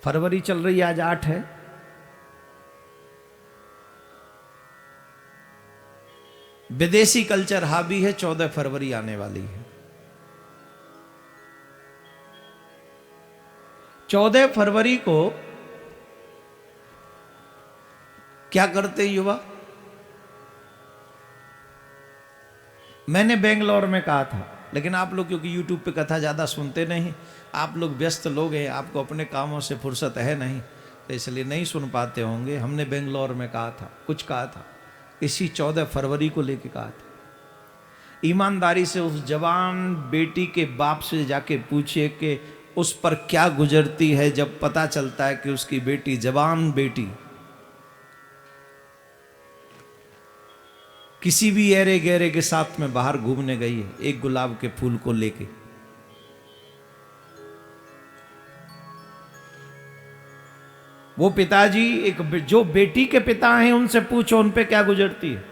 फरवरी चल रही है, आज 8 है। विदेशी कल्चर हावी है, 14 फरवरी आने वाली है। 14 फरवरी को क्या करते हैं युवा? मैंने बेंगलोर में कहा था, लेकिन आप लोग क्योंकि यूट्यूब पे कथा ज़्यादा सुनते नहीं, आप लोग व्यस्त लोग हैं, आपको अपने कामों से फुर्सत है नहीं, तो इसलिए नहीं सुन पाते होंगे। हमने बेंगलोर में कहा था, कुछ कहा था, इसी 14 फरवरी को लेके कहा था। ईमानदारी से उस जवान बेटी के बाप से जाके पूछिए कि उस पर क्या गुजरती है जब पता चलता है कि उसकी बेटी, जवान बेटी, किसी भी एरे गहरे के साथ में बाहर घूमने गई है एक गुलाब के फूल को लेके। वो पिताजी, एक जो बेटी के पिता हैं, उनसे पूछो उन पे क्या गुजरती है।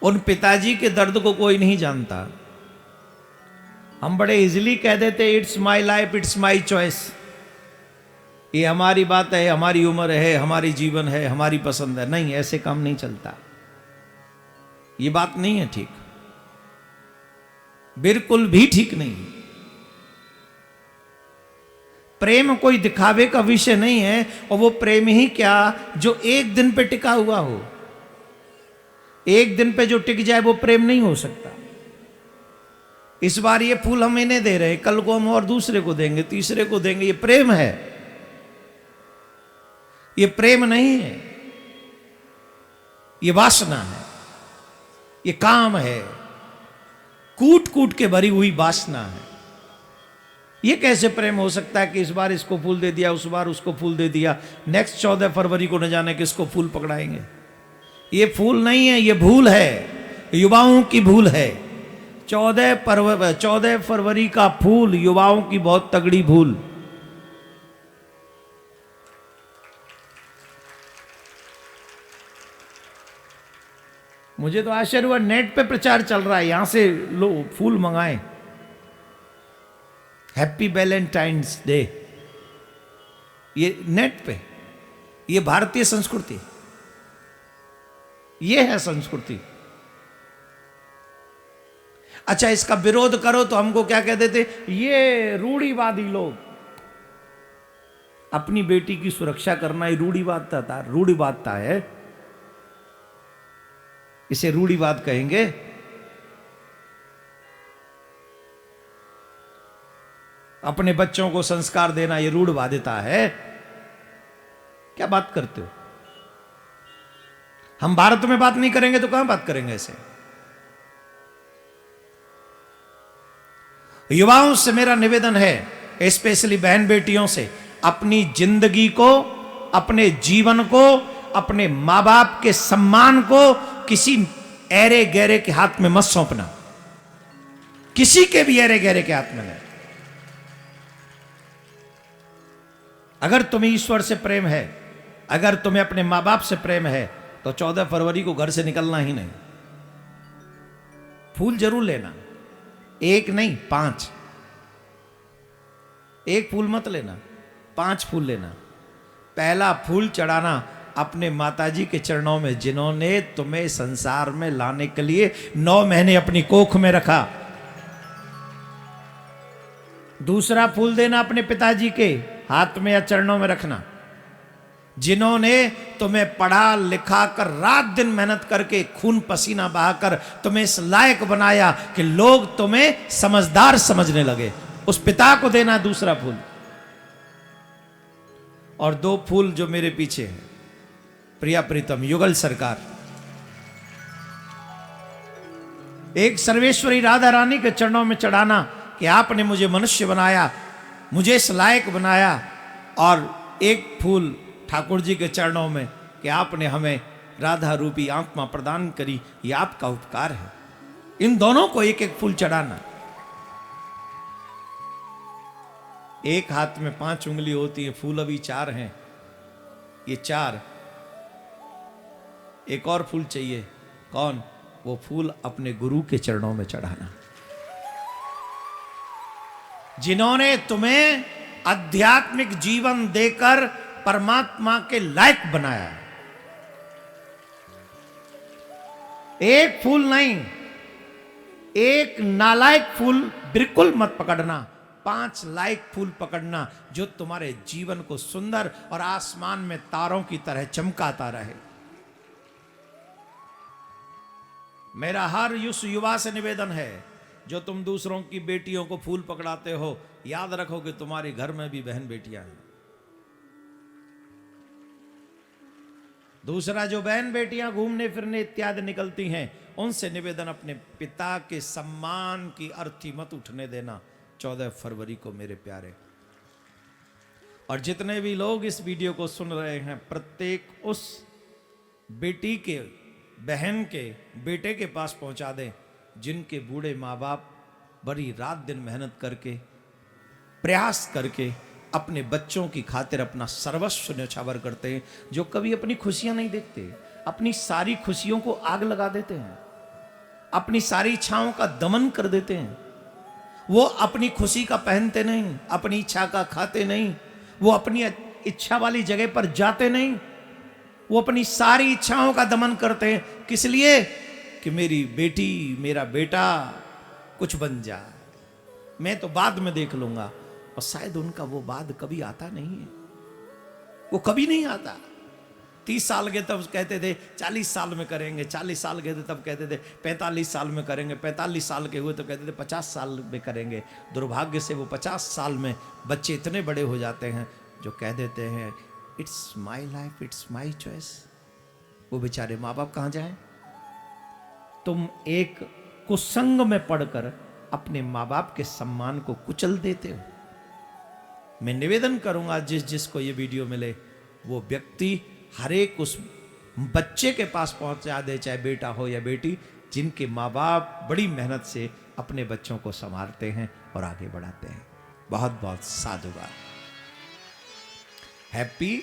उन पिताजी के दर्द को कोई नहीं जानता। हम बड़े इजीली कह देते it's my life, it's my choice, ये हमारी बात है, हमारी उम्र है, हमारी जीवन है, हमारी पसंद है। नहीं, ऐसे काम नहीं चलता। ये बात नहीं है ठीक, बिल्कुल भी ठीक नहीं। प्रेम कोई दिखावे का विषय नहीं है, और वो प्रेम ही क्या जो एक दिन पे टिका हुआ हो। एक दिन पे जो टिक जाए वो प्रेम नहीं हो सकता। इस बार ये फूल हम इन्हें दे रहे हैं, कल को हम और दूसरे को देंगे, तीसरे को देंगे, ये प्रेम है। ये प्रेम नहीं है, ये वासना है, ये काम है, कूट कूट के भरी हुई वासना है। ये कैसे प्रेम हो सकता है कि इस बार इसको फूल दे दिया, उस बार उसको फूल दे दिया, नेक्स्ट 14 फरवरी को न जाने किसको फूल पकड़ाएंगे। ये फूल नहीं है, ये भूल है, युवाओं की भूल है। 14 फरवरी का फूल युवाओं की बहुत तगड़ी भूल। मुझे तो आश्चर्य हुआ, नेट पे प्रचार चल रहा है, यहां से लो फूल मंगाएं, हैप्पी वैलेंटाइंस डे। ये नेट पे, ये भारतीय संस्कृति, ये है संस्कृति। अच्छा, इसका विरोध करो तो हमको क्या कह देते, ये रूढ़िवादी लोग। अपनी बेटी की सुरक्षा करना ये रूढ़िवादता है, इसे रूढ़िवाद कहेंगे। अपने बच्चों को संस्कार देना ये रूढ़िवादिता है। क्या बात करते हो? हम भारत में बात नहीं करेंगे तो कहां बात करेंगे ऐसे? युवाओं से मेरा निवेदन है, स्पेशली बहन बेटियों से, अपनी जिंदगी को, अपने जीवन को, अपने मां बाप के सम्मान को किसी ऐरे गहरे के हाथ में मत सौंपना। किसी के भी ऐरे गहरे के हाथ में नहीं। अगर तुम्हें ईश्वर से प्रेम है, अगर तुम्हें अपने मां बाप से प्रेम है, तो 14 फरवरी को घर से निकलना ही नहीं। फूल जरूर लेना, एक नहीं 5। एक फूल मत लेना, 5 फूल लेना। पहला फूल चढ़ाना अपने माताजी के चरणों में, जिन्होंने तुम्हें संसार में लाने के लिए 9 महीने अपनी कोख में रखा। दूसरा फूल देना अपने पिताजी के हाथ में या चरणों में रखना, जिन्होंने तुम्हें पढ़ा लिखा कर, रात दिन मेहनत करके, खून पसीना बहाकर तुम्हें इस लायक बनाया कि लोग तुम्हें समझदार समझने लगे। उस पिता को देना दूसरा फूल। और 2 फूल जो मेरे पीछे है, प्रिया प्रीतम युगल सरकार। एक सर्वेश्वरी राधा रानी के चरणों में चढ़ाना कि आपने मुझे मनुष्य बनाया, मुझे इस लायक बनाया। और एक फूल ठाकुर जी के चरणों में कि आपने हमें राधा रूपी आत्मा प्रदान करी, यह आपका उपकार है। इन दोनों को एक एक फूल चढ़ाना। एक हाथ में 5 उंगली होती है, फूल अभी 4 हैं, ये 4। एक और फूल चाहिए, कौन? वो फूल अपने गुरु के चरणों में चढ़ाना। जिन्होंने तुम्हें आध्यात्मिक जीवन देकर परमात्मा के लायक बनाया। एक फूल नहीं, एक नालायक फूल बिल्कुल मत पकड़ना, 5 लायक फूल पकड़ना जो तुम्हारे जीवन को सुंदर और आसमान में तारों की तरह चमकाता रहे। मेरा हर युवा से निवेदन है, जो तुम दूसरों की बेटियों को फूल पकड़ाते हो, याद रखो कि तुम्हारे घर में भी बहन बेटियां हैं। दूसरा, जो बहन बेटियां घूमने फिरने इत्यादि निकलती हैं, उनसे निवेदन, अपने पिता के सम्मान की अर्थी मत उठने देना 14 फरवरी को मेरे प्यारे। और जितने भी लोग इस वीडियो को सुन रहे हैं, प्रत्येक उस बेटी के, बहन के, बेटे के पास पहुंचा दें जिनके बूढ़े माँ बाप बड़ी रात दिन मेहनत करके, प्रयास करके अपने बच्चों की खातिर अपना सर्वस्व न्यौछावर करते हैं, जो कभी अपनी खुशियां नहीं देखते, अपनी सारी खुशियों को आग लगा देते हैं, अपनी सारी इच्छाओं का दमन कर देते हैं। वो अपनी खुशी का पहनते नहीं, अपनी इच्छा का खाते नहीं, वो अपनी इच्छा वाली जगह पर जाते नहीं, वो अपनी सारी इच्छाओं का दमन करते हैं। किस लिए? कि मेरी बेटी, मेरा बेटा कुछ बन जाए, मैं तो बाद में देख लूंगा। और शायद उनका वो बाद कभी आता नहीं है, वो कभी नहीं आता। 30 साल के तब कहते थे 40 साल में करेंगे, 40 साल के थे तब कहते थे 45 साल में करेंगे, 45 साल के हुए तो कहते थे 50 साल में करेंगे। दुर्भाग्य से वो 50 साल में बच्चे इतने बड़े हो जाते हैं जो कह देते हैं it's my life, it's my choice. वो बेचारे माँ बाप कहाँ जाएं? तुम एक कुसंग में पढ़कर अपने माँ बाप के सम्मान को कुचल देते हो। मैं निवेदन करूंगा, जिस जिसको ये वीडियो मिले वो व्यक्ति हर एक उस बच्चे के पास पहुंचा दे, चाहे बेटा हो या बेटी, जिनके माँ बाप बड़ी मेहनत से अपने बच्चों को संभालते हैं और आगे बढ़ाते हैं। बहुत बहुत साधुवाद। Happy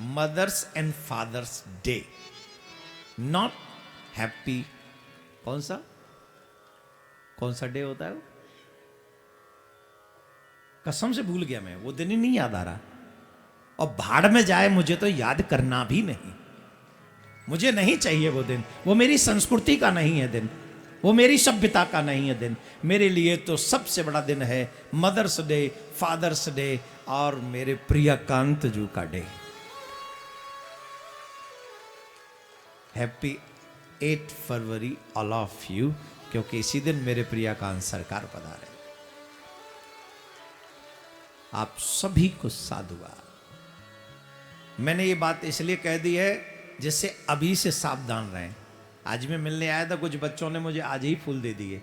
mother's and father's day, not happy, कौन सा डे होता है वो? कसम से भूल गया मैं, वो दिन ही नहीं याद आ रहा। और भाड़ में जाए, मुझे तो याद करना भी नहीं, मुझे नहीं चाहिए वो दिन। वो मेरी संस्कृति का नहीं है दिन, वो मेरी सभ्यता का नहीं है दिन। मेरे लिए तो सबसे बड़ा दिन है मदर्स डे, फादर्स डे और मेरे प्रियकांत जू का day. Happy 8 February all of you, क्योंकि इसी दिन मेरे प्रियकांत सरकार पधारे। आप सभी को साधुवाद। मैंने ये बात इसलिए कह दी है जिससे अभी से सावधान रहें। आज मैं मिलने आया था, कुछ बच्चों ने मुझे आज ही फूल दे दिए।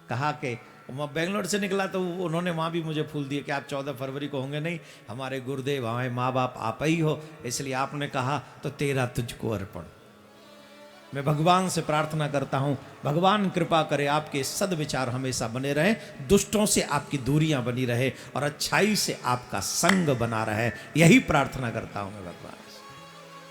कहा कि मैं बेंगलोर से निकला तो उन्होंने वहाँ भी मुझे फूल दिए कि आप 14 फरवरी को होंगे नहीं, हमारे गुरुदेव, हमारे माँ बाप आप ही हो, इसलिए आपने कहा तो तेरा तुझको अर्पण। मैं भगवान से प्रार्थना करता हूं, भगवान कृपा करे आपके सद्विचार हमेशा बने रहे, दुष्टों से आपकी दूरियां बनी रहे और अच्छाई से आपका संग बना रहे, यही प्रार्थना करता हूं मैं भगवान से।